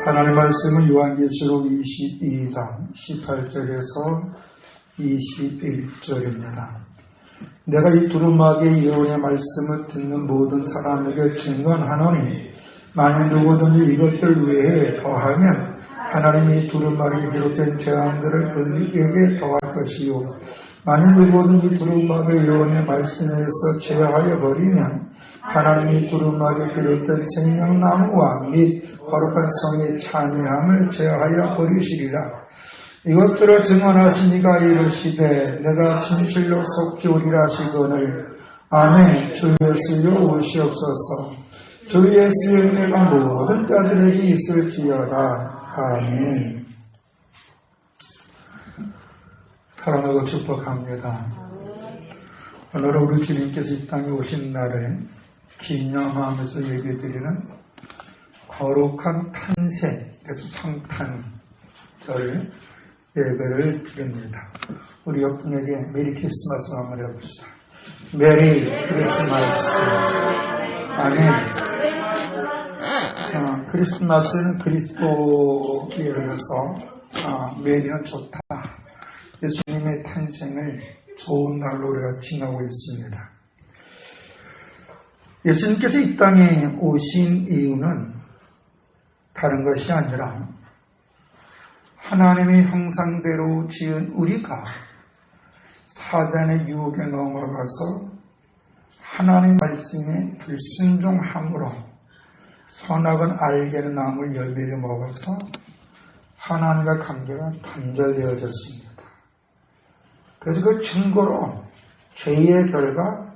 하나님의 말씀은 요한계시록 22장 18절에서 21절입니다. 내가 이 두루마기의 예언의 말씀을 듣는 모든 사람에게 증언하노니 만일 누구든지 이것들 외에 더하면 하나님이 두루마기에 비롯된 재앙들을 그에게 더할 것이요 만일 누구든지 두루마기의 예언의 말씀에서 제하여 버리면 하나님이 두루마기에 비롯된 생명나무와 및 거룩한 성의 찬미함을 제하여 버리시리라. 이것들을 증언하시니가 이르시되 내가 진실로 속히 오리라 하시거늘 아멘. 주 예수여 오시옵소서. 주 예수의 은혜가 모든 자들에게 있을지어다. 아멘. 사랑하고 축복합니다. 오늘은 우리 주님께서 이 땅에 오신 날을 기념하면서 얘기드리는 거룩한 탄생, 그래서 성탄절 예배를 드립니다. 우리 옆분에게 메리 크리스마스 한번 해봅시다. 메리 크리스마스. 아멘. 크리스마스는 그리스도에 의해서 메리는 좋다. 예수님의 탄생을 좋은 날로 우리가 칭하고 있습니다. 예수님께서 이 땅에 오신 이유는 다른 것이 아니라 하나님의 형상대로 지은 우리가 사단의 유혹에 넘어가서 하나님 말씀에 불순종함으로 선악은 알게는 나무를 열매를 먹어서 하나님과 관계가 단절되어졌습니다. 그래서 그 증거로 죄의 결과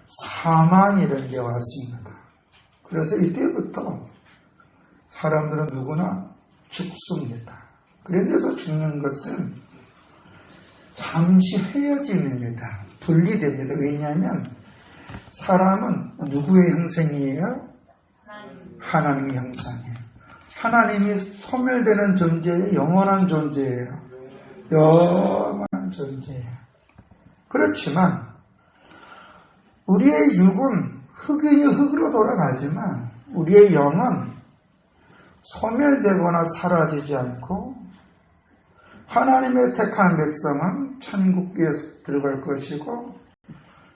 사망이라는 게 왔습니다. 그래서 이때부터 사람들은 누구나 죽습니다. 그래서 죽는 것은 잠시 헤어짐입니다. 분리됩니다. 왜냐하면 사람은 누구의 형상이에요? 하나님의 형상이에요. 하나님이 소멸되는 존재예요? 영원한 존재예요? 영원한 존재예요. 그렇지만 우리의 육은 흙이니 흙으로 돌아가지만 우리의 영은 소멸되거나 사라지지 않고 하나님의 택한 백성은 천국에 들어갈 것이고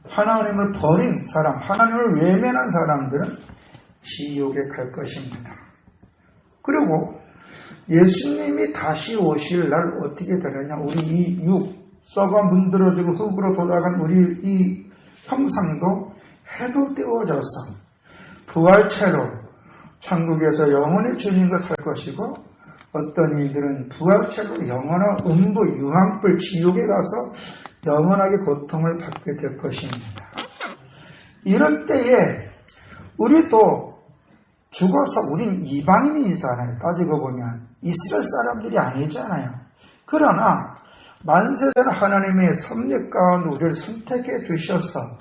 하나님을 버린 사람, 하나님을 외면한 사람들은 지옥에 갈 것입니다. 그리고 예수님이 다시 오실 날 어떻게 되느냐? 우리 이 육, 썩어 문드러지고 흙으로 돌아간 우리 이 형상도 해독되어져서 부활체로 천국에서 영원히 주님과 살 것이고 어떤 이들은 부활체로 영원한 음부, 유황불, 지옥에 가서 영원하게 고통을 받게 될 것입니다. 이럴 때에 우리도 죽어서 우린 이방인이잖아요. 따지고 보면 이스라엘 사람들이 아니잖아요. 그러나 만세전 하나님의 섭리 가운데 우리를 선택해 주셔서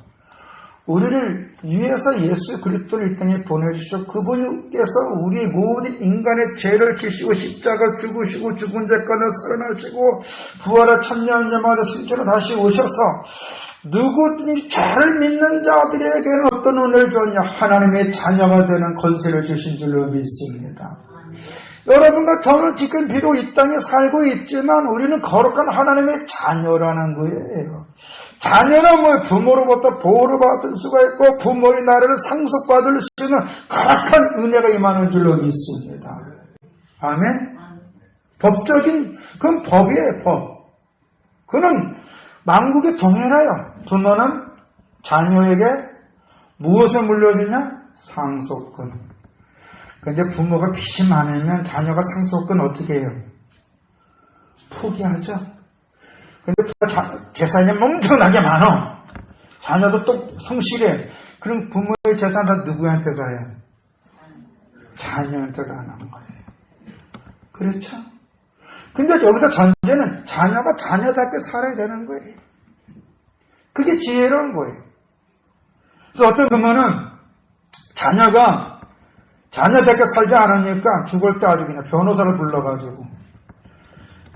우리를 위해서 예수 그리스도를 이 땅에 보내주셔서 그분께서 우리 모든 인간의 죄를 지시고 십자가 죽으시고 죽은 자 가운데 살아나시고 부활의 천년여마다 승천으로 다시 오셔서 누구든지 저를 믿는 자들에게는 어떤 은혜를 줬냐? 하나님의 자녀가 되는 권세를 주신 줄로 믿습니다. 여러분과 저는 지금 비록 이 땅에 살고 있지만 우리는 거룩한 하나님의 자녀라는 거예요. 자녀는 뭐 부모로부터 보호를 받을 수가 있고 부모의 나라를 상속받을 수 있는 거룩한 은혜가 임하는 줄로 믿습니다. 아멘? 법적인, 그건 법이에요, 법. 그는 만국에 동일해요. 부모는 자녀에게 무엇을 물려주냐? 상속권. 그런데 부모가 빚이 많으면 자녀가 상속권 어떻게 해요? 포기하죠. 근데 재산이 엄청나게 많아. 자녀도 또 성실해. 그럼 부모의 재산 다 누구한테 가요? 자녀한테 가는 거예요. 그렇죠? 근데 여기서 전제는 자녀가 자녀답게 살아야 되는 거예요. 그게 지혜로운 거예요. 그래서 어떤 부모는 자녀가 자녀답게 살지 않으니까 죽을 때 아주 그냥 변호사를 불러가지고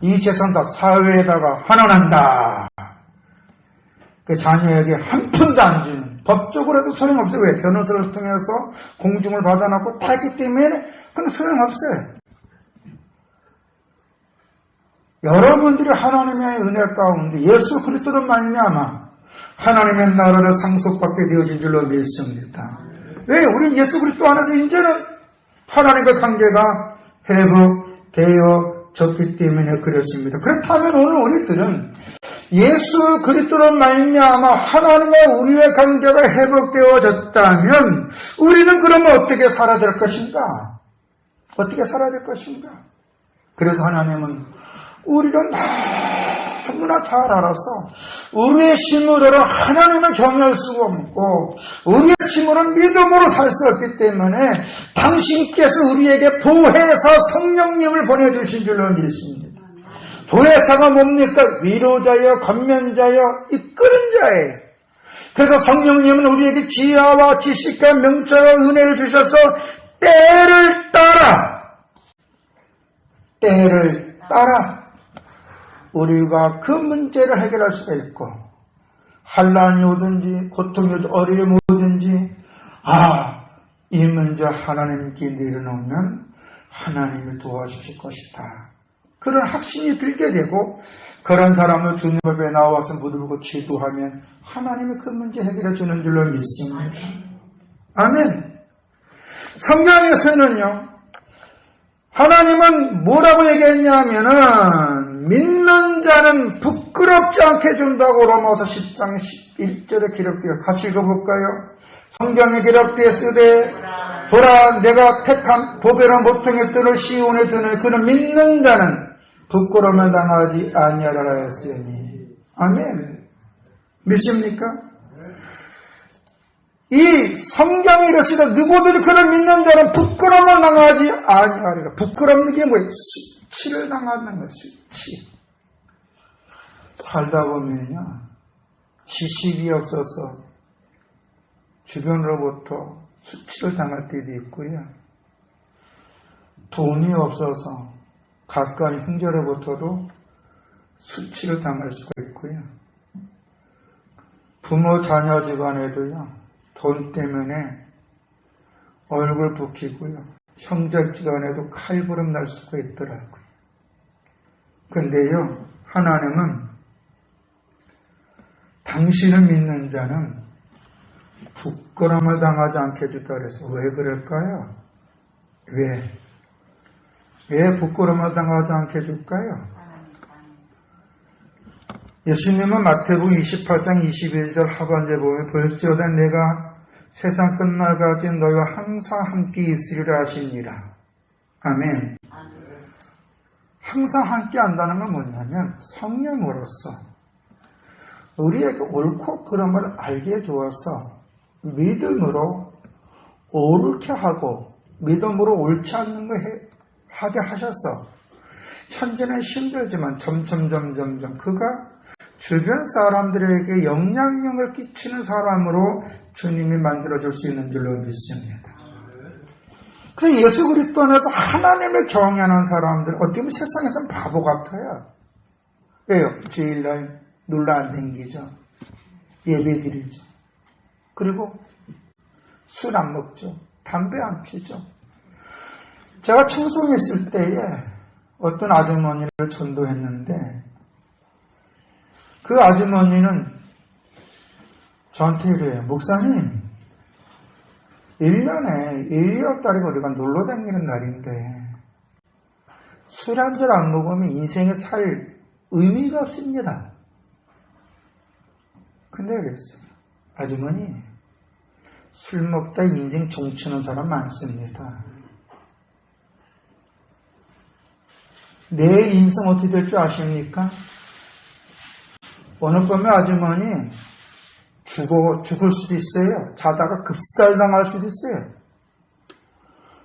이 재산 다 사회에다가 환원한다. 그 자녀에게 한 푼도 안 주는, 법적으로 해도 소용없어요. 왜? 변호사를 통해서 공증을 받아놓고 다 했기 때문에 그건 소용없어요. 여러분들이 하나님의 은혜 가운데 예수 그리스도로 말미암아 하나님의 나라를 상속받게 되어진 줄로 믿습니다. 왜? 우리는 예수 그리스도 안에서 이제는 하나님과 관계가 회복되어졌기 때문에 그렇습니다. 그렇다면 오늘 우리들은 예수 그리스도로 말미암아 하나님과 우리의 관계가 회복되어졌다면 우리는 그러면 어떻게 살아야 될 것인가? 어떻게 살아야 될 것인가? 그래서 하나님은 우리를 너무나 잘 알아서 우리의 힘으로는 하나님을 경외할 수가 없고 우리의 힘으로는 믿음으로 살 수 없기 때문에 당신께서 우리에게 보혜사 성령님을 보내주신 줄로 믿습니다. 보혜사가 뭡니까? 위로자여, 권면자여, 이끄는 자예요. 그래서 성령님은 우리에게 지혜와 지식과 명철과 은혜를 주셔서 때를 따라 우리가 그 문제를 해결할 수가 있고 환난이 오든지 고통이 오든지 어려움이 오든지 이 문제 하나님께 내려놓으면 하나님이 도와주실 것이다. 그런 확신이 들게 되고 그런 사람을 주님 앞에 나와서 무릎 꿇고 기도하면 하나님이 그 문제 해결해 주는 줄로 믿습니다. 아멘. 성경에서는요. 하나님은 뭐라고 얘기했냐면은 믿는 자는 부끄럽지 않게 해준다고 로마서 10장 11절에 기록되어 같이 읽어볼까요? 성경에 기록되어 쓰되 보라 내가 택한 보배로 모퉁이에 뜨는 시온에 드는 그는 믿는 자는 부끄러움을 당하지 아니하리라 했으니 아멘. 믿습니까? 이 성경에 이르시되 누구든지 그를 믿는 자는 부끄러움을 당하지 아니하리라. 부끄러움은 게 뭐예요? 수치를 당하는 거예요. 수치. 살다 보면요. 지식이 없어서 주변으로부터 수치를 당할 때도 있고요. 돈이 없어서 가까이 형제로부터도 수치를 당할 수가 있고요. 부모 자녀 집안에도요. 돈 때문에 얼굴 붉히고요. 형제지간에도 칼부름 날 수가 있더라고요. 근데요, 하나님은 당신을 믿는 자는 부끄러움을 당하지 않게 해주다 그래서 왜 그럴까요? 왜 부끄러움을 당하지 않게 해줄까요? 예수님은 마태복음 28장 21절 하반절에 보면 볼지어다 내가 세상 끝날까지 너희와 항상 함께 있으리라 하시니라. 아멘. 항상 함께 한다는 건 뭐냐면 성령으로서 우리에게 옳고 그런 걸 알게 해주어서 믿음으로 옳게 하고 믿음으로 옳지 않는 거 하게 하셔서 현재는 힘들지만 점점 그가 주변 사람들에게 영향력을 끼치는 사람으로 주님이 만들어줄 수 있는 줄로 믿습니다. 그래서 예수 그리스도 안에서 하나님을 경외하는 사람들은 어떻게 보면 세상에서는 바보 같아요. 왜요? 주일날 놀러 안 댕기죠. 예배 드리죠. 그리고 술 안 먹죠. 담배 안 피죠. 제가 청송했을 때에 어떤 아주머니를 전도했는데 그 아주머니는 저한테 이래요. 목사님, 1년에 1.2월달에 우리가 놀러 다니는 날인데 술 한 잔 안 먹으면 인생에 살 의미가 없습니다. 근데 그랬어요. 아주머니, 술 먹다 인생 종치는 사람 많습니다. 내일 인생 어떻게 될 줄 아십니까? 오늘 밤에 아주머니 죽을 수도 있어요. 자다가 급살당할 수도 있어요.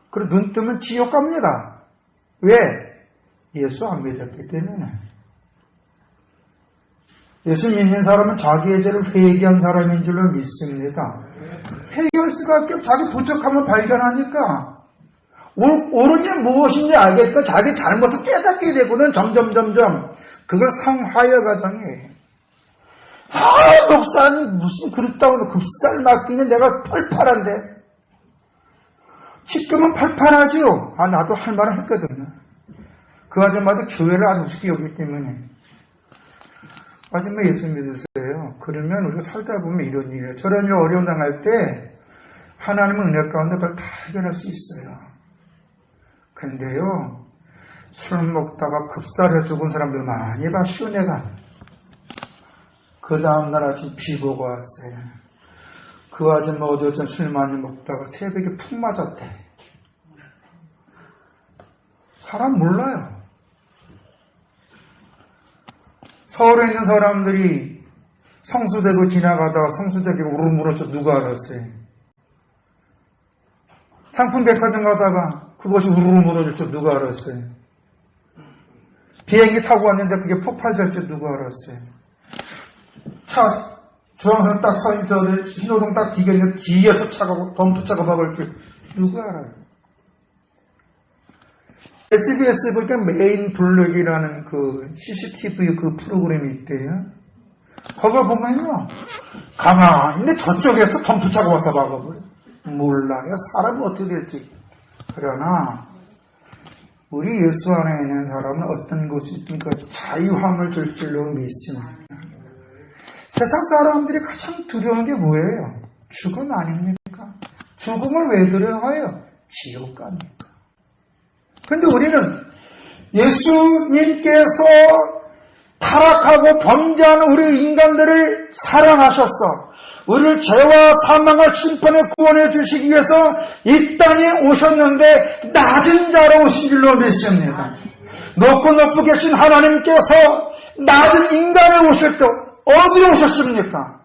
그리고 눈 뜨면 지옥 갑니다. 왜? 예수 안 믿었기 때문에. 예수 믿는 사람은 자기의 죄를 회개한 사람인 줄로 믿습니다. 회개할 수밖에 없고 자기 부족함을 발견하니까 옳은 게 무엇인지 알겠고 자기 잘못을 깨닫게 되고는 점점 그걸 상화여 과정이에요. 목사님 무슨 그렇다고 급살 맡기는 내가 팔팔한데. 지금은 팔팔하지요. 나도 할 말을 했거든요. 그 아줌마도 교회를 아주 우습게 여기기 때문에. 아줌마 예수 믿으세요. 그러면 우리가 살다 보면 이런 일이에요. 저런 일 어려움 당할 때 하나님은 은혜 가운데 그걸 다 해결할 수 있어요. 근데요, 술 먹다가 급살해 죽은 사람들 많이 봤슈, 내가. 그 다음날 아침 비 보고 왔어요. 그 아줌마 어제 술 많이 먹다가 새벽에 푹 맞았대. 사람 몰라요. 서울에 있는 사람들이 성수대교 지나가다가 성수대교 우르르 누가 알았어요? 상품백화점 가다가 그것이 우르르 무너질 줄 누가 알았어요? 비행기 타고 왔는데 그게 폭발될 줄 누가 알았어요? 차 중앙선 딱 서있는 신호등 딱 뒤겠는데 뒤에서 차가 덤프차가 막을 줄 누가 알아요? SBS 보니까 메인 블랙이라는 그 CCTV 그 프로그램이 있대요. 거기 보면요, 가만히 저쪽에서 덤프차가 와서 막아버려요. 몰라요. 사람은 어떻게 될지. 그러나 우리 예수 안에 있는 사람은 어떤 것이 있습니까? 자유함을 줄 줄로 믿습니다. 세상 사람들이 가장 두려운 게 뭐예요? 죽음 아닙니까? 죽음을 왜 두려워해요? 지옥 갑니까? 근데 우리는 예수님께서 타락하고 범죄하는 우리 인간들을 사랑하셨어. 우리를 죄와 사망과 심판에 구원해 주시기 위해서 이 땅에 오셨는데 낮은 자로 오신 줄로 믿습니다. 높고 높고 계신 하나님께서 낮은 인간에 오실 때 어디로 오셨습니까?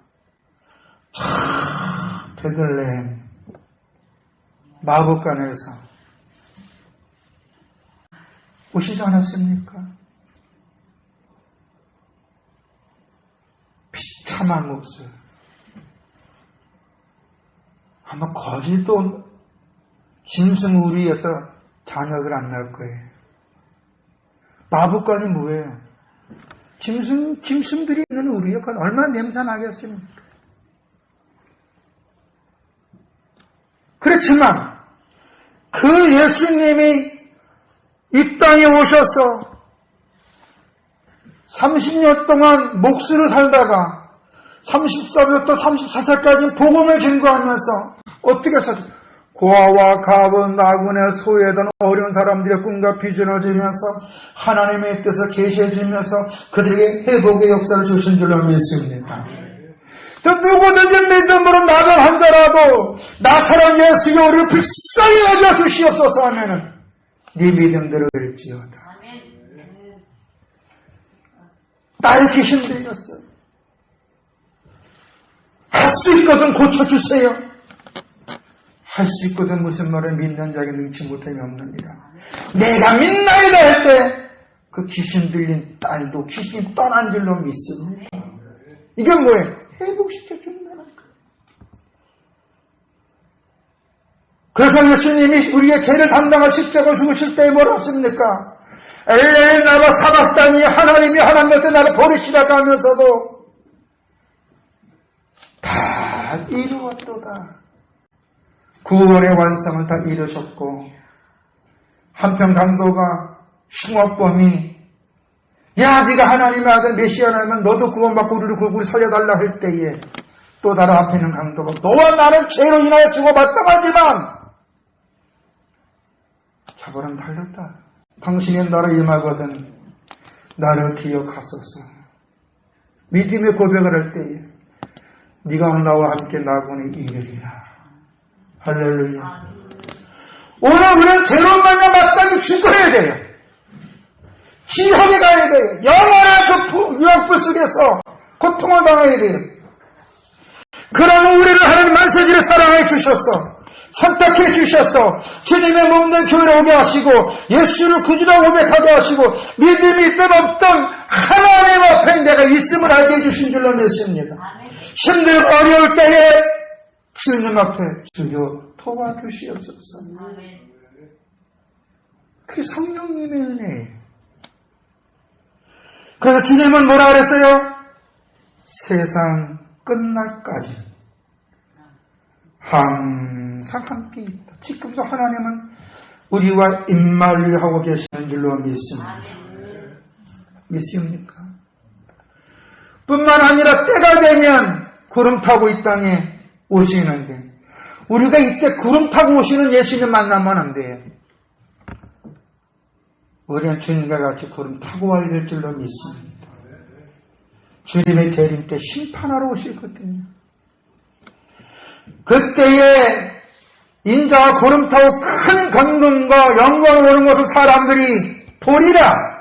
베들레헴 마구간에서 오시지 않았습니까? 비참한 모습. 아마 거기도 짐승우리에서 자녀들 안 낳을 거예요. 마구간이 뭐예요? 짐승들이 있는 우리에 그건 얼마나 냄새나겠습니까? 그렇지만 그 예수님이 이 땅에 오셔서 30년 동안 목수로 살다가 34살부터 34살까지 복음을 증거하면서 어떻게 하셨죠? 고아와 가은 나그네 소외던 어려운 사람들의 꿈과 비전을 주면서 하나님의 뜻을 계시해 주면서 그들에게 회복의 역사를 주신 줄로 믿습니다. 저 누구든지 믿음으로 나를 한자라도 나사렛 예수여 우리를 불쌍히 여겨 주시옵소서 하면은 네 믿음대로 될지어다. 나의 귀신 들렸어요. 할 수 있거든 고쳐주세요. 할 수 있거든 무슨 말을 믿는 자에게 능치 못함이 없느니라. 내가 믿나이다 할 때 그 귀신 들린 딸도 귀신이 떠난 줄로 믿습니다. 이게 뭐예요? 회복시켜준다는 거예요. 그래서 예수님이 우리의 죄를 담당할 십자가 죽으실 때 뭐라 했습니까? 엘레 나와 사박다니 하나님이 하나님께서 나를 버리시라고 하면서도 다 이루었도다. 구원의 완성을 다 이루셨고 한편 강도가 흉악범이 야 네가 하나님의 아들 메시아라면 너도 구원받고 우리를 살려달라 할 때에 또 다른 앞에 있는 강도가 너와 나는 죄로 인하여 죽어마땅하지만 자벌은 달렸다. 당신의 나라 임하거든 나를 기억하소서. 믿음의 고백을 할 때에 네가 나와 함께 나군에 이르리라. 할렐루야. 오늘 우리는 죄로 말미암아 마땅히 죽어야 돼요. 지옥에 가야 돼요. 영원한 그 유황불 속에서 고통을 당해야 돼요. 그러면 우리를 하나님 만세지를 사랑해 주셨어. 선택해 주셨어. 주님의 몸된 교회를 오게 하시고 예수를 구주로 고백하게 하시고 믿음이 있든 없든 하나님 앞에 내가 있음을 알게 해주신 줄로 믿습니다. 힘들고 어려울 때에 주님 앞에 주여 도와주시옵소서. 그게 성령님의 은혜예요. 그래서 주님은 뭐라 그랬어요? 세상 끝날까지 항상 함께 있다. 지금도 하나님은 우리와 임마를 하고 계시는 줄로 믿습니다. 믿습니까? 뿐만 아니라 때가 되면 구름 타고 이 땅에 오시는데 우리가 이때 구름 타고 오시는 예수님 만나면 안 돼요. 우리는 주님과 같이 구름 타고 와야 될 줄로 믿습니다. 주님의 재림 때 심판하러 오시거든요. 그때에 인자가 구름 타고 큰 강림과 영광을 오는 것을 사람들이 보리라.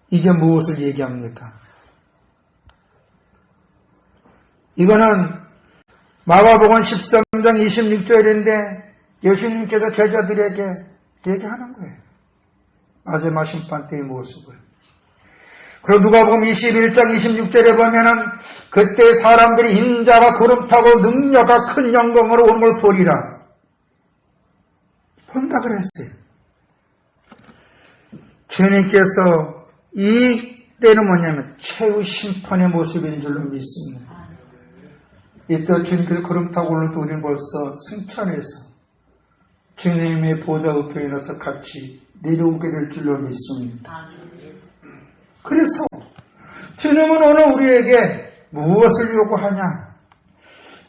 이게 무엇을 얘기합니까? 이거는 마가복음 13장 26절인데 예수님께서 제자들에게 얘기하는 거예요. 마지막 심판 때의 모습을. 그리고 누가복음 21장 26절에 보면은 그때 사람들이 인자가 구름 타고 능력과 큰 영광으로 오는 걸 보리라. 본다 그랬어요. 주님께서 이 때는 뭐냐면 최후 심판의 모습인 줄로 믿습니다. 이때 주님께서 구름 타고 오늘 또 우리는 벌써 승천해서 주님의 보좌 우편에 나서 같이 내려오게 될 줄로 믿습니다. 그래서 주님은 오늘 우리에게 무엇을 요구하냐?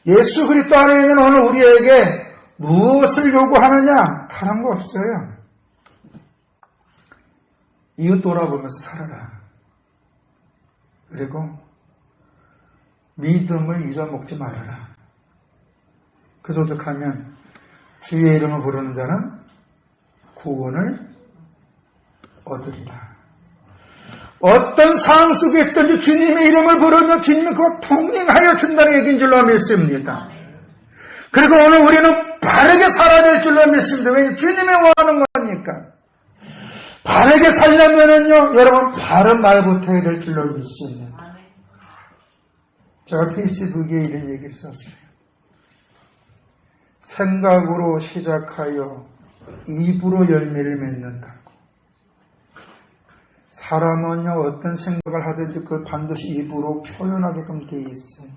예수 그리스도 안에 있는 오늘 우리에게 무엇을 요구하느냐? 다른 거 없어요. 이웃 돌아보면서 살아라. 그리고 믿음을 잊어먹지 말아라. 그래서 어떻게 하면 주의 이름을 부르는 자는 구원을 얻으리라. 어떤 상황 속에 있든지 주님의 이름을 부르면 주님이 그거 통행하여 준다는 얘기인 줄로 믿습니다. 그리고 오늘 우리는 바르게 살아야 될 줄로 믿습니다. 왜냐하면 주님이 원하는 거니까. 바르게 살려면은요, 여러분, 바른 말부터 해야 될 줄로 믿습니다. 제가 페이스북에 이런 얘기를 썼어요. 생각으로 시작하여 입으로 열매를 맺는다고. 사람은요, 어떤 생각을 하든지 그걸 반드시 입으로 표현하게끔 되어 있어요.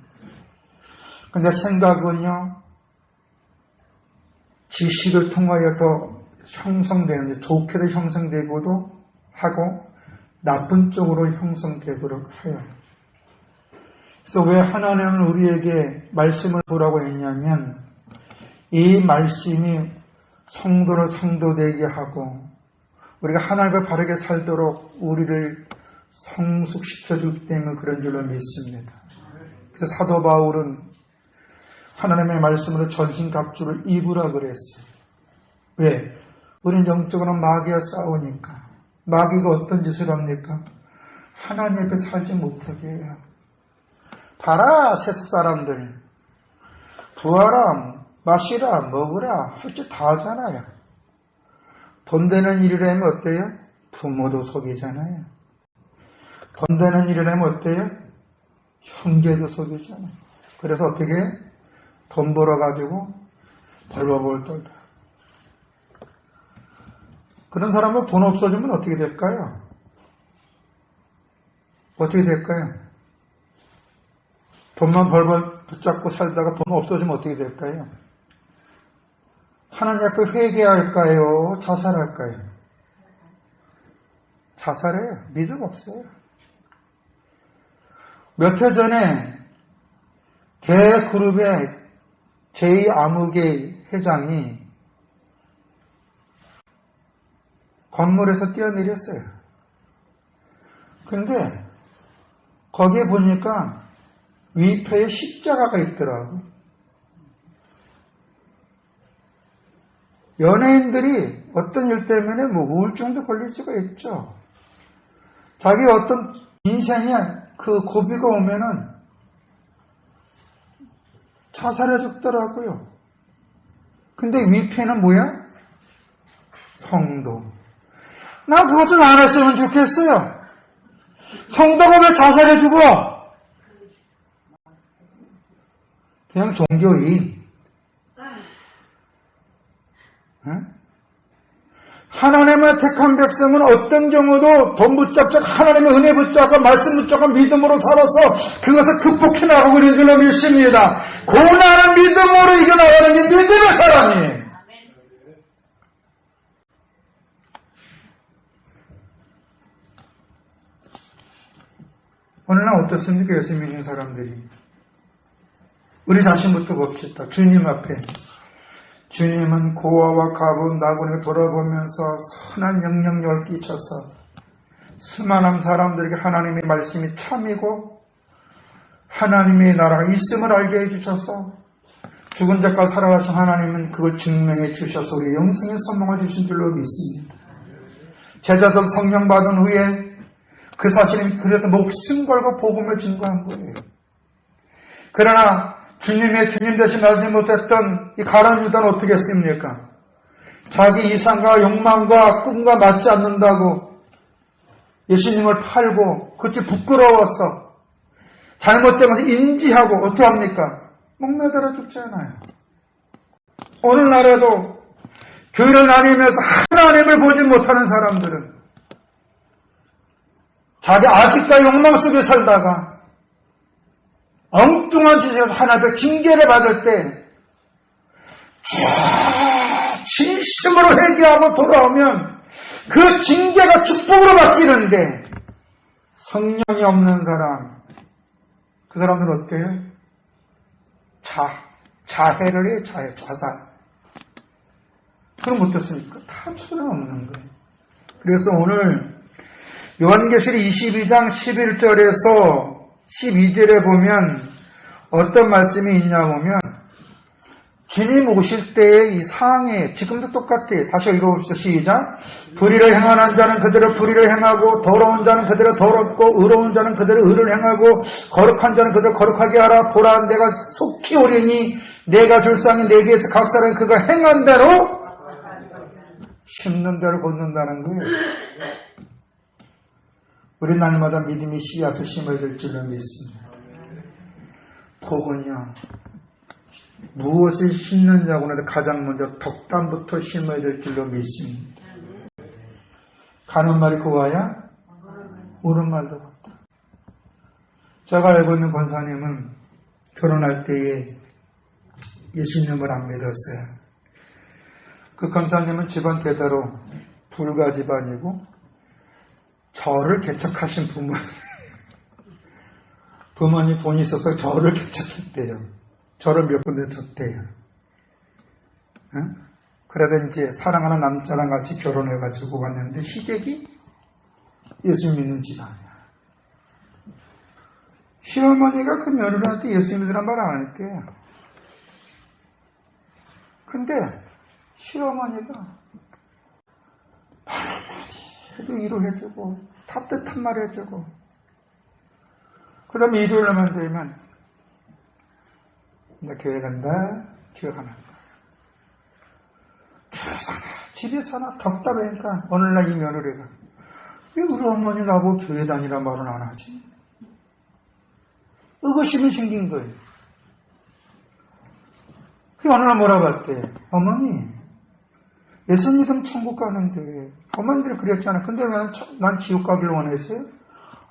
근데 생각은요, 지식을 통하여 더 형성되는데, 좋게도 형성되고도 하고, 나쁜 쪽으로 형성되도록 해요. 그래서 왜 하나님은 우리에게 말씀을 보라고 했냐면, 이 말씀이 성도를 성도되게 하고, 우리가 하나님과 바르게 살도록 우리를 성숙시켜주기 때문에 그런 줄로 믿습니다. 그래서 사도 바울은 하나님의 말씀으로 전신갑주를 입으라 그랬어요. 왜? 우리는 영적으로 마귀와 싸우니까. 마귀가 어떤 짓을 합니까? 하나님 앞에 살지 못하게 해요. 봐라, 세상 사람들. 부하라, 마시라, 먹으라, 할 짓 다 하잖아요. 돈 되는 일이라면 어때요? 부모도 속이잖아요. 돈 되는 일이라면 어때요? 형제도 속이잖아요. 그래서 어떻게 돈 벌어가지고 벌벌벌 떨다. 그런 사람은 돈 없어지면 어떻게 될까요? 어떻게 될까요? 돈만 벌벌 붙잡고 살다가 돈 없어지면 어떻게 될까요? 하나님 앞에 회개할까요? 자살할까요? 자살해요. 믿음 없어요. 몇 해 전에 대그룹의 제2암흑의 회장이 건물에서 뛰어내렸어요. 근데 거기에 보니까 위패에 십자가가 있더라고. 연예인들이 어떤 일 때문에 우울증도 걸릴 수가 있죠. 자기 어떤 인생에 그 고비가 오면은 자살해 죽더라고요. 근데 위패는 뭐야? 성도. 나 그것 좀 안 했으면 좋겠어요. 성도가 왜 자살해 죽어? 그냥 종교인. 하나님의 택한 백성은 어떤 경우도 돈 붙잡고 하나님의 은혜 붙잡고 말씀 붙잡고 믿음으로 살아서 그것을 극복해 나가고 있는 줄로 믿습니다. 고난은 믿음으로 이겨나가는 게 믿음의 사람이에요. 오늘날 어떻습니까? 예수 믿는 사람들이. 우리 자신부터 봅시다. 주님 앞에. 주님은 고아와 가부 나그네를 돌아보면서 선한 영향력을 끼쳐서 수많은 사람들에게 하나님의 말씀이 참이고 하나님의 나라가 있음을 알게 해주셔서 죽은 자까지 살아가신 하나님은 그걸 증명해 주셔서 우리 영생의 소망을 주신 줄로 믿습니다. 제자들 성령 받은 후에 그 사실은 그래서 목숨 걸고 복음을 증거한 거예요. 그러나 주님의 주님 대신 알지 못했던 이 가룟 유다는 어떻게 했습니까? 자기 이상과 욕망과 꿈과 맞지 않는다고 예수님을 팔고 그것이 부끄러워서 잘못된 것을 인지하고 어떻게 합니까? 목매달아 죽잖아요. 오늘날에도 교회를 다니면서 하나님을 보지 못하는 사람들은 자기 아직도 욕망 속에 살다가 엉뚱한 짓에서 하나님의 징계를 받을 때 진심으로 회개하고 돌아오면 그 징계가 축복으로 바뀌는데 성령이 없는 사람, 그 사람들은 어때요? 자해를 해, 자살. 그럼 어떻습니까? 다 소용없는 거예요. 그래서 오늘 요한계시록 22장 11절에서 12절에 보면 어떤 말씀이 있냐 보면 주님 오실 때의 이 상황에 지금도 똑같아요. 다시 읽어봅시다. 시작. 불의를 행하는 자는 그대로 불의를 행하고 더러운 자는 그대로 더럽고 의로운 자는 그대로 의를 행하고 거룩한 자는 그대로 거룩하게 하라. 보라 내가 속히 오리니 내가 줄 상이 내게에서 각 사람이 그가 행한 대로 심는 대로 걷는다는 거예요. 우리 날마다 믿음의 씨앗을 심어야 될 줄로 믿습니다. 복은요. 무엇을 심느냐고 하는데 가장 먼저 덕담부터 심어야 될 줄로 믿습니다. 가는 말이 고와야 오는 말도 같다. 제가 알고 있는 권사님은 결혼할 때에 예수님을 안 믿었어요. 그 권사님은 집안 대대로 불가 집안이고 저를 개척하신 부모님 돈이 있어서 저를 개척했대요. 저를 몇 군데 줬대요. 응? 그러다 이제 사랑하는 남자랑 같이 결혼해가지고 왔는데 시댁이 예수 믿는 집안이야. 시어머니가 그 며느리한테 예수 믿으란 말 안 할게요. 근데 시어머니가 해도 위로해주고 따뜻한 말 해주고 그 다음에 일요일만 되면 나 교회 간다. 교회 가는 거야. 교회 사나 집에 사나 덥다보니까 오늘날 이 며느리가 왜 우리 어머니 나보고 교회 다니란 말은 안 하지? 의구심이 생긴 거예요. 그 어느 날 뭐라고 할때 어머니 예수 믿으면 천국 가는데 어머니들이 그랬잖아. 근데 왜 난 지옥 가기를 원했어요?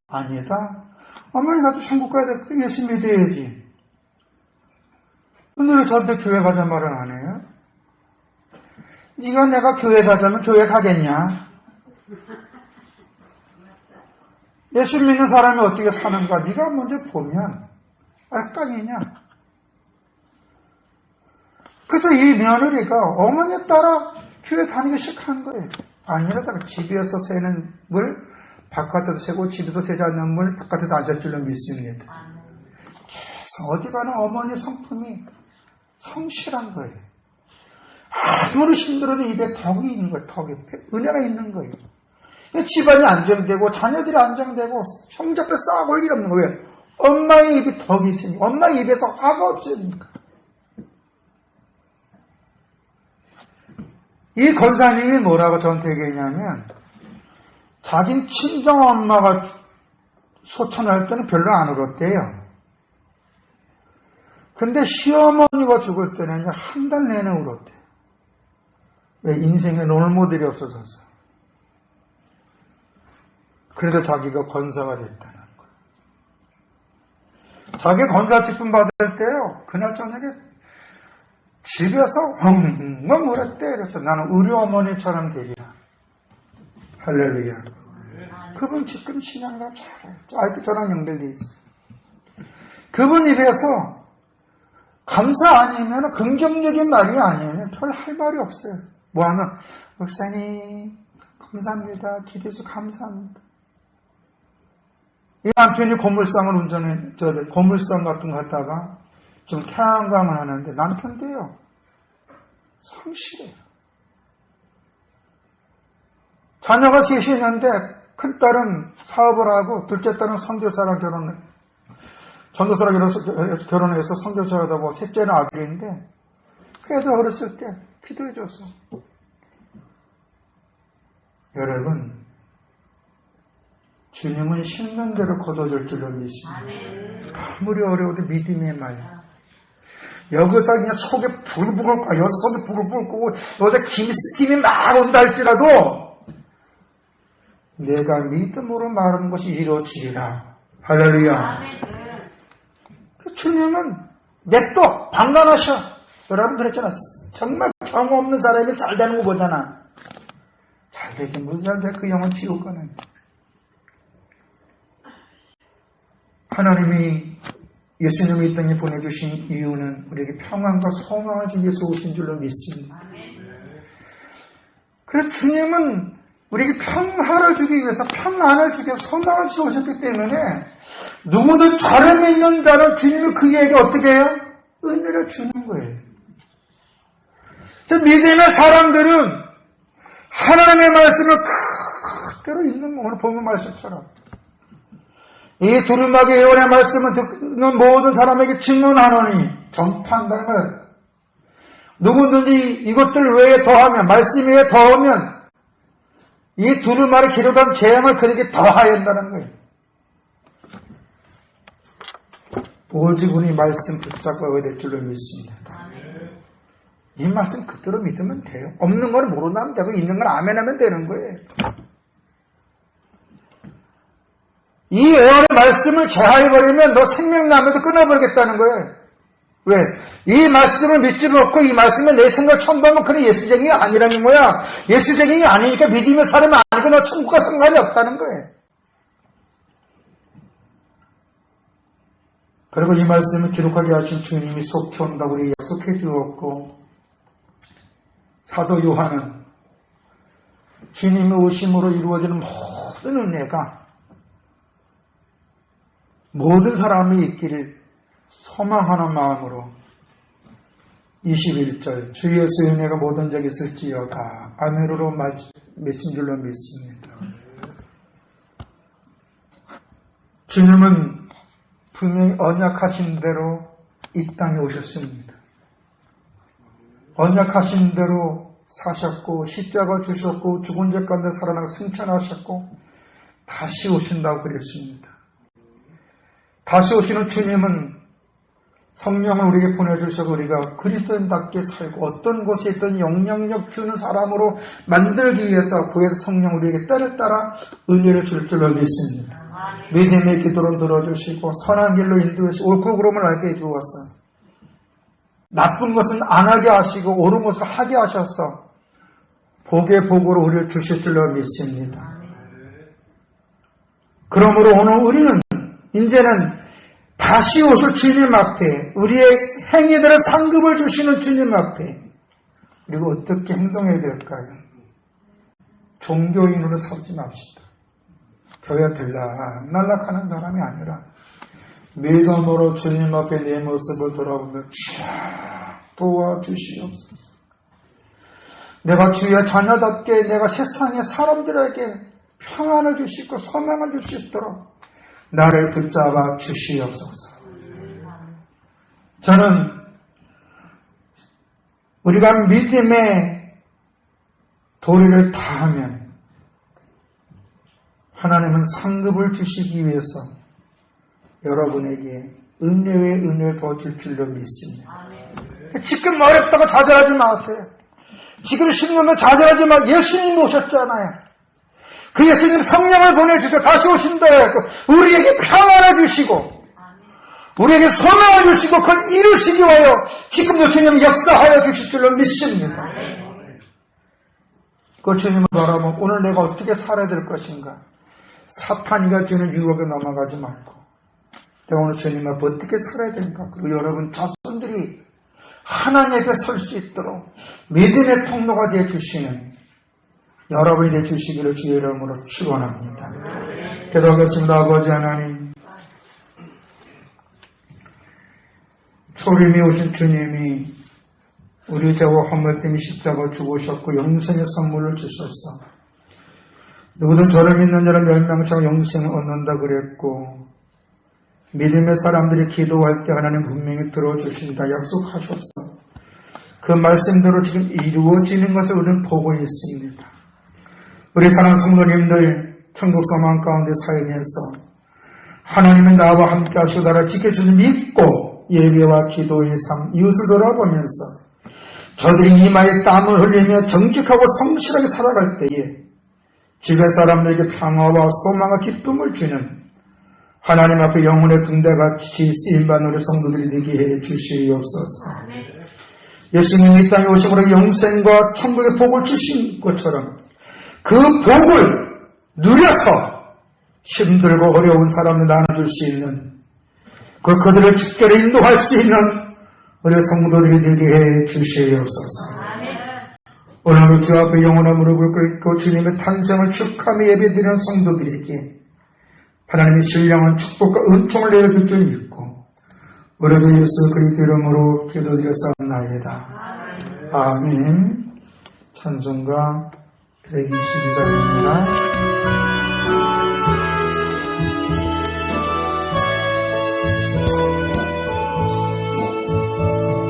아니다. 어머니 나도 천국 가야 돼. 그럼 예수 믿어야지. 근데 왜 저한테 교회 가자 말은 안 해요? 네가 내가 교회 가자면 교회 가겠냐? 예수 믿는 사람이 어떻게 사는가 네가 먼저 보면 알까이냐? 그래서 이 며느리가 어머니 따라 교회 다니기 시작한 거예요. 아니라다가 집에서 새는 물 바깥에서 새고 집에서 새지 않는 물 바깥에서 안 셀 줄로 믿습니다. 계속 어디 가나 어머니 성품이 성실한 거예요. 아무리 힘들어도 입에 덕이 있는 거예요. 덕이 은혜가 있는 거예요. 집안이 안정되고 자녀들이 안정되고 형제들 싸우고 일 없는 거예요. 엄마의 입에 덕이 있으니까 엄마의 입에서 화가 없으니까. 이 권사님이 뭐라고 저한테 얘기했냐면 자긴 친정엄마가 소천할 때는 별로 안 울었대요. 근데 시어머니가 죽을 때는 한 달 내내 울었대요. 왜? 인생에 롤모델이 없어져서. 그래도 자기가 권사가 됐다는 거예요. 자기 권사 직분 받을 때요. 그날 저녁에 집에서 엉엉 울었대. 그래서 나는 우리 어머니처럼 되리라. 할렐루야. 그분 지금 신앙가 잘해요. 아직도 저랑 연결돼 있어요. 그분 입에서 감사 아니면 긍정적인 말이 아니면 별 할 말이 없어요. 뭐 하면 목사님 감사합니다. 기도해서 감사합니다. 이 남편이 고물상을 고물상 같은 거 하다가 지금 태양광을 하는데 남편도요. 성실해요. 자녀가 셋이 있는데 큰딸은 사업을 하고 둘째 딸은 선교사랑 전도사랑 결혼해서 선교사가 되고 셋째는 아들인데 그래도 어렸을 때 기도해줘서 여러분 주님은 심는 대로 거둬줄 줄로 믿습니다. 아무리 어려워도 믿음의 말. 여기서 그냥 속에 불을 끄고 여기서 속에 불을 끄고 여기서 김이 막 온다 할지라도 내가 믿음으로 말하는 것이 이루어지리라. 할렐루야. 주님은 냅둬 방관하셔. 여러분 그랬잖아. 정말 경험 없는 사람이 잘 되는 거 보잖아. 잘 되긴 무슨 잘 돼. 그 영혼 지옥 가는. 하나님이 예수님을 이 땅에 보내주신 이유는 우리에게 평안과 소망을 주기 위해서 오신 줄로 믿습니다. 그래서 주님은 우리에게 평화를 주기 위해서 평안을 주기 위해서 소망을 주셔 오셨기 때문에 누구든 저를 믿는 자는 주님이 그에게 어떻게 해요? 은혜를 주는 거예요. 그래서 믿음의 사람들은 하나님의 말씀을 그대로 읽는 오늘 본문 말씀처럼 이 두루마기 예언의 말씀을 듣는 모든 사람에게 증언하노니 전파한다는 거예요. 누구든지 이것들 외에 더하면 말씀 외에 더하면 이 두루마리 기록한 재앙을 그에게 더하야 한다는 거예요. 오직 우리 말씀 붙잡고 될 줄로 믿습니다. 이 말씀 그대로 믿으면 돼요. 없는 걸 모른다면 되고 있는 걸 아멘하면 되는 거예요. 이 예언의 말씀을 제하해버리면 너 생명나면서 끊어버리겠다는 거예요. 왜? 이 말씀을 믿지 않고 이 말씀에 내 생각을 첨부하면 그는 예수쟁이가 아니라는 거야. 예수쟁이가 아니니까 믿음의 사람이 아니고 너 천국과 상관이 없다는 거예요. 그리고 이 말씀을 기록하게 하신 주님이 속히 온다고 우리 약속해 주었고 사도 요한은 주님의 오심으로 이루어지는 모든 은혜가 모든 사람이 있기를 소망하는 마음으로 21절 주 예수의 은혜가 모든 적에 있을지어다 아멘으로 맺힌 줄로 믿습니다. 주님은 분명히 언약하신 대로 이 땅에 오셨습니다. 언약하신 대로 사셨고 십자가 주셨고 죽은 자 가운데 살아나서 승천하셨고 다시 오신다고 그랬습니다. 다시 오시는 주님은 성령을 우리에게 보내주셔서 우리가 그리스도인답게 살고 어떤 곳에 있던 영향력 주는 사람으로 만들기 위해서 그에서 성령 우리에게 때를 따라 은혜를 줄 줄로 믿습니다. 믿음의 기도로 들어주시고 선한 길로 인도해서 옳고 그름을 알게 해주었어. 나쁜 것은 안 하게 하시고 옳은 것을 하게 하셔서 복의 복으로 우리를 주실 줄로 믿습니다. 그러므로 오늘 우리는 이제는 다시 오실 주님 앞에 우리의 행위들의 상급을 주시는 주님 앞에 그리고 어떻게 행동해야 될까요? 종교인으로 살지 맙시다. 교회 들락날락하는 사람이 아니라 믿음으로 주님 앞에 내 모습을 돌아보며 주여 도와주시옵소서. 내가 주의 자녀답게 내가 세상의 사람들에게 평안을 주시고 소망을 줄 수 있도록 나를 붙잡아 주시옵소서. 저는 우리가 믿음의 도리를 다하면 하나님은 상급을 주시기 위해서 여러분에게 은혜 외에 은혜를 더 줄 줄로 믿습니다. 지금 어렵다고 좌절하지 마세요. 지금 힘들면 좌절하지 마. 예수님이 오셨잖아요. 그 예수님 성령을 보내주셔서 다시 오신다 해서 우리에게 평안을 주시고 우리에게 소망을 주시고 그걸 이루시기 위하여 지금도 주님 역사하여 주실 줄로 믿습니다. 그 주님을 바라보면 오늘 내가 어떻게 살아야 될 것인가 사탄이가 주는 유혹에 넘어가지 말고 오늘 주님 앞에 어떻게 살아야 되는가. 그리고 여러분 자손들이 하나님 앞에 설 수 있도록 믿음의 통로가 되어 주시는 여러분이 되어 주시기를 주의 이름으로 축원합니다. 기도하겠습니다. 아버지 하나님, 초림이 오신 주님이 우리 죄와 허물 때문에 십자가 죽으셨고 영생의 선물을 주셨어. 누구든 저를 믿는 자는 멸망치 않고 영생을 얻는다 그랬고, 믿음의 사람들이 기도할 때 하나님 분명히 들어주신다 약속하셨어. 그 말씀대로 지금 이루어지는 것을 우리는 보고 있습니다. 우리 사랑하는 성도님들, 천국 소망 가운데 살면서 하나님은 나와 함께 하시고 나를 지켜주는 믿고 예배와 기도의 삶, 이웃을 돌아보면서 저들이 이마에 땀을 흘리며 정직하고 성실하게 살아갈 때에 주변 사람들에게 평화와 소망과 기쁨을 주는 하나님 앞에 영혼의 등대같이 쓰임받는 우리 성도들이 되게 해 주시옵소서. 예수님이 이 땅에 오심으로 영생과 천국의 복을 주신 것처럼 그 복을 누려서 힘들고 어려운 사람을 나눠줄 수 있는, 그들을 직결에 인도할 수 있는 우리 성도들이 되게 해 주시옵소서. 오늘 주 앞에 영원한 무릎을 꿇고 주님의 탄생을 축하하며 예배드리는 성도들에게 하나님의 신령한 축복과 은총을 내려줄 줄 믿고 우리 주 예수 그리스도 이름으로 기도드렸사옵나이다. 아멘. 찬송가 122장입니다.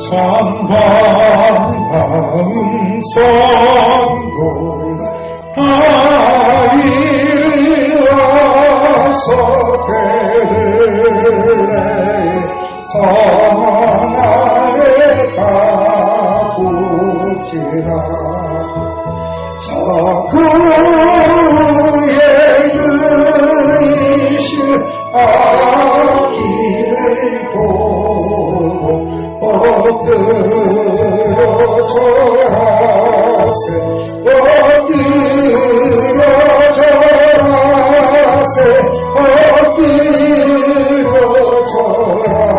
찬바람 성도 다 이르어서 베들레 성 안에 가보시라. 저 그의 의실 아기를 보고 엎드려 절하세 엎드려 절하세 엎드려 절하세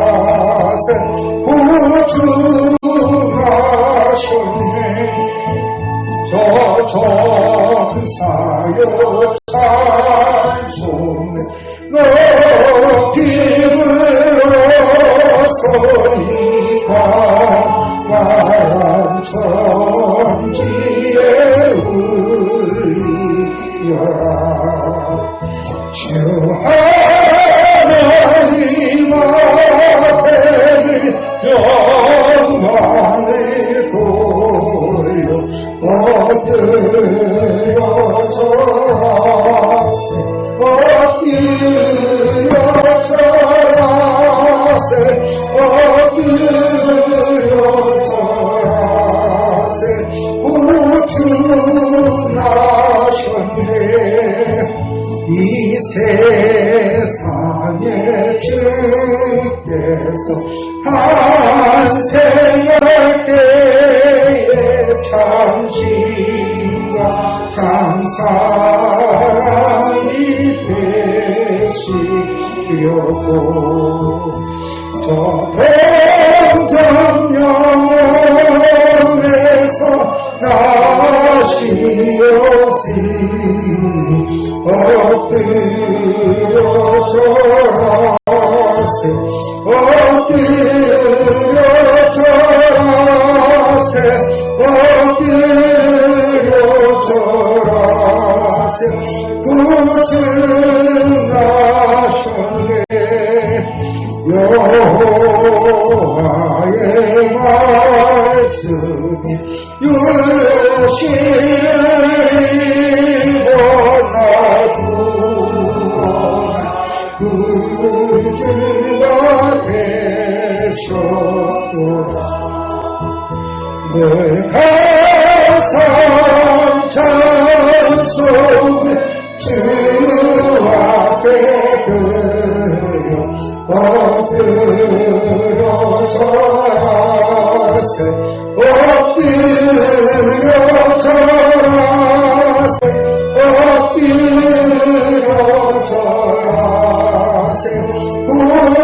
구주하셨네. 저 천사여 찬송해 높이 불러서 광활한 천지에 울리려라. 주 하나님 앞에 영광을 돌려 엎드려 절하세 엎드려 절하세 엎드려 절하세 구주나셨네. 이 세상에 주께서 탄생할 때에 참신과 참사랑이 되시려고 저 동정 영혼에서 나시었으니 엎드려 절하세 엎드려 절하세 엎드려 절하세 구주나셨네. 여호와의 말씀이 유실을 입어나구나 구주가 되셨도다. 늘 감사 찬송을 주 앞에 드려 엎드려 절하세 엎드려 절하세 엎드려 절하세 구주와